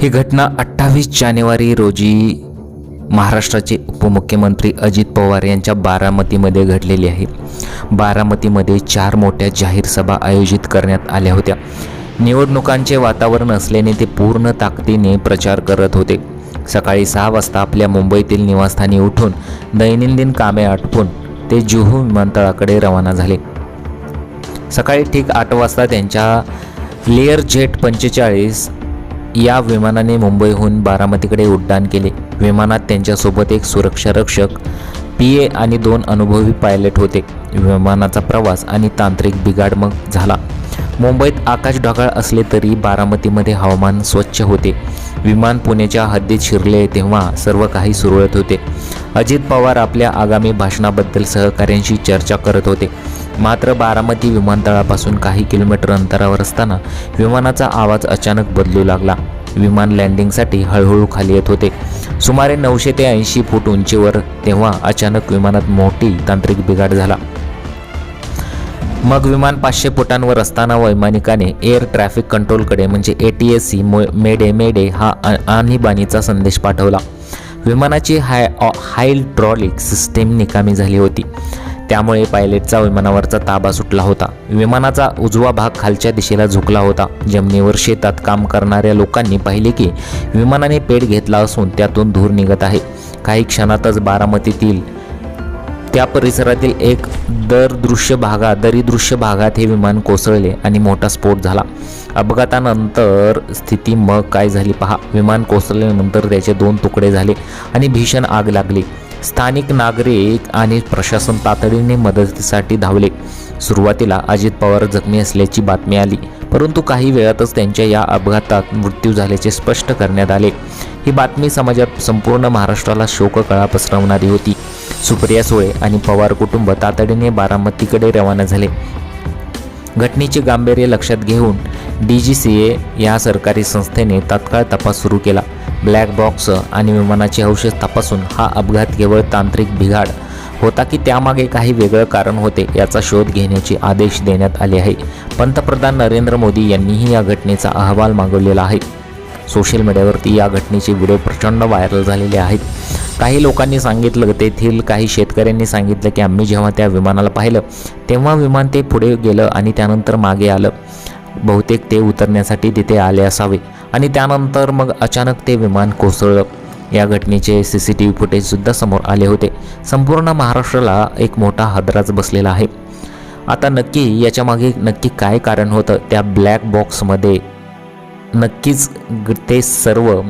ही घटना 28 जानेवारी रोजी महाराष्ट्राचे उपमुख्यमंत्री अजित पवार यांच्या बारामतीमध्ये घडलेली आहे। बारामतीमध्ये 4 मोठ्या जाहीर सभा आयोजित करण्यात आल्या होत्या। निवडणुकांचे वातावरण असल्याने ते पूर्ण ताकदीने प्रचार करत होते। सकाळी 6 वाजता आपल्या मुंबईतील निवासस्थानी उठून दैनंदिन कामे आटपून ते जुहू विमानतळाकडे रवाना झाले। सकाळी ठीक 8 वाजता त्यांच्या लेअर जेट 45 या विमानाने मुंबईहून बारामतीकडे उड्डाण केले। विमानात त्यांच्यासोबत एक सुरक्षा रक्षक, PA आणि 2 अनुभवी पायलट होते। विमानाचा प्रवास आणि तांत्रिक बिघाड मग झाला। मुंबईत आकाश ढगाळ असले तरी बारामतीमध्ये हवामान स्वच्छ होते। विमान पुण्याच्या हद्दीत शिरले तेव्हा सर्व काही सुरळीत होते। अजित पवार आपल्या आगामी भाषणाबद्दल सहकाऱ्यांशी चर्चा करत होते। मात्र बारामती विमानतळापासून काही किलोमीटर अंतरावर असताना विमानाचा आवाज अचानक बदलू लागला। विमान लँडिंगसाठी हळूहळू खाली येत होते। सुमारे 900 ते 80 फूट उंचीवर तेव्हा अचानक विमानात मोठी तांत्रिक बिघाड झाला। मग विमान 500 फुटांवर असताना वैमानिकाने एअर ट्रॅफिक कंट्रोलकडे म्हणजे ATSC मेडे हा आणीबाणीचा संदेश पाठवला। विमानाची हायड्रॉलिक सिस्टीम निकामी झाली होती, त्यामुळे पायलटचा विमानावरचा ताबा सुटला होता। विमानाचा उजवा भाग खालच्या दिशेला झुकला होता। जमिनीवर शेतात काम करणाऱ्या लोकांनी पाहिले की विमानाने पेट घेतला असून त्यातून धूर निघत आहे। काही क्षणातच बारामतीतील त्या परिसरातील एक दरीदृश्य भागात हे विमान कोसळले आणि मोठा स्फोट झाला। अपघातानंतर स्थिती मग काय झाली पहा। विमान कोसळल्यानंतर त्याचे 2 तुकडे झाले आणि भीषण आग लागली। स्थानिक नागरिक आणि प्रशासन तातडीने मदतीसाठी धावले। सुरुवातीला अजित पवार जखमी असल्याची बातमी आली, परंतु काही वेळातच त्यांच्या या अपघातात मृत्यू झाल्याचे स्पष्ट करण्यात आले। ही बातमी समाजात संपूर्ण महाराष्ट्राला शोककळा पसरवणारी होती। सुप्रिया सुळे आणि पवार कुटुंब तातडीने बारामतीकडे रवाना झाले। घटनेचे गांभीर्य लक्षात घेऊन DGCA या सरकारी संस्थेने तात्काळ तपास सुरू केला। ब्लॅक बॉक्स आणि विमानाचे अवशेष तपासून हा अपघात केवळ तांत्रिक बिघाड होता की त्यामागे काही वेगळं कारण होते याचा शोध घेण्याचे आदेश देण्यात आले आहे। पंतप्रधान नरेंद्र मोदी यांनीही या घटनेचा अहवाल मागवलेला आहे। सोशल मीडियावरती या घटनेचे व्हिडिओ प्रचंड व्हायरल झालेले आहेत। काही लोकांनी सांगितलं, तेथील काही शेतकऱ्यांनी सांगितलं की आम्ही जेव्हा त्या विमानाला पाहिलं तेव्हा विमान ते पुढे गेलं आणि त्यानंतर मागे आलं। बहुतेक ते उतरण्यासाठी तिथे आले असावे आणि त्यानंतर मग अचानक ते विमान कोसळलं। या घटनेचे CCTV फुटेजसुद्धा समोर आले होते। संपूर्ण महाराष्ट्राला एक मोठा हादराच बसलेला आहे। आता याच्यामागे नक्की काय कारण होतं, त्या ब्लॅक बॉक्समध्ये नक्कीच ते सर्व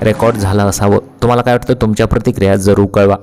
रेकॉर्ड झालं असावं। तुम्हाला काय वाटतं? तुमच्या प्रतिक्रिया जरूर कळवा।